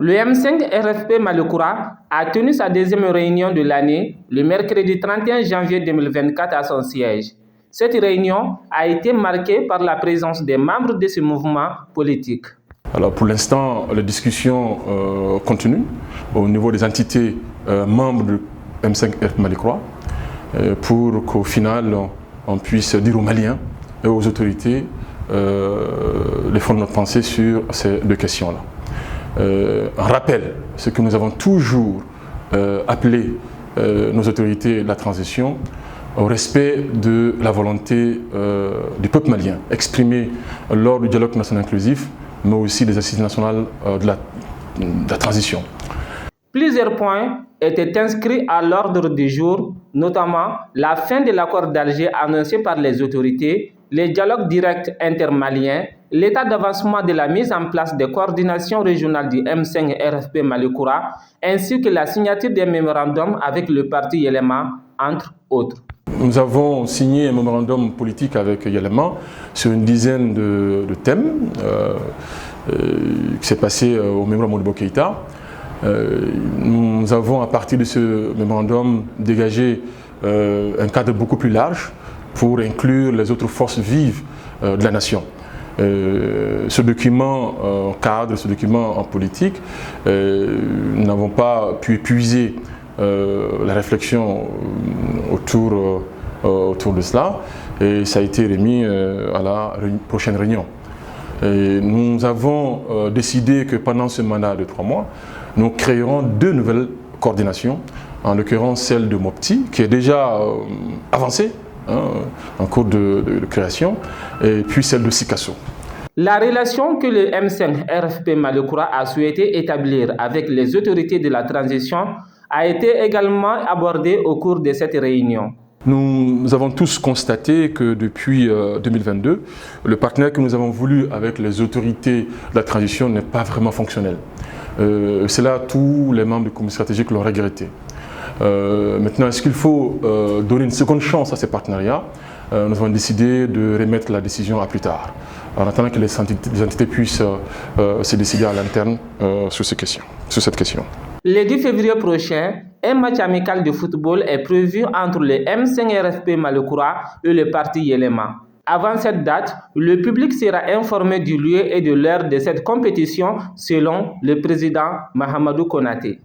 Le M5 RFP Malikoura a tenu sa deuxième réunion de l'année le mercredi 31 janvier 2024 à son siège. Cette réunion a été marquée par la présence des membres de ce mouvement politique. Alors pour l'instant, les discussions continuent au niveau des entités membres du M5 RFP Malikoura pour qu'au final on puisse dire aux Maliens et aux autorités les fonds de notre pensée sur ces deux questions-là. Un rappel, ce que nous avons toujours appelé nos autorités de la transition au respect de la volonté du peuple malien exprimée lors du dialogue national inclusif, mais aussi des assises nationales de la transition. Plusieurs points étaient inscrits à l'ordre du jour, notamment la fin de l'accord d'Alger annoncé par les autorités, les dialogues directs intermaliens, l'état d'avancement de la mise en place des coordinations régionales du M5 RFP Malikoura, ainsi que la signature des mémorandums avec le parti Yelema, entre autres. Nous avons signé un mémorandum politique avec Yelema sur une dizaine de thèmes qui s'est passé au mémorandum Modibo Keïta. Nous avons à partir de ce mémorandum dégagé un cadre beaucoup plus large pour inclure les autres forces vives de la nation. Ce document en cadre, ce document en politique, nous n'avons pas pu épuiser la réflexion autour de cela et ça a été remis à la prochaine réunion. Et nous avons décidé que pendant ce mandat de 3 mois, nous créerons 2 nouvelles coordinations, en l'occurrence celle de Mopti, qui est déjà avancée, en cours de création, et puis celle de Sikasso. La relation que le M5 RFP Malikoura a souhaité établir avec les autorités de la transition a été également abordée au cours de cette réunion. Nous avons tous constaté que depuis 2022, le partenariat que nous avons voulu avec les autorités de la transition n'est pas vraiment fonctionnel. C'est là tous les membres du comité stratégique l'ont regretté. Maintenant, est-ce qu'il faut donner une seconde chance à ces partenariats? Nous avons décidé de remettre la décision à plus tard, en attendant que les entités puissent se décider à l'interne sur cette question. Le 10 février prochain, un match amical de football est prévu entre le M5 RFP Malikoura et le parti Yelema. Avant cette date, le public sera informé du lieu et de l'heure de cette compétition selon le président Mahamadou Konaté.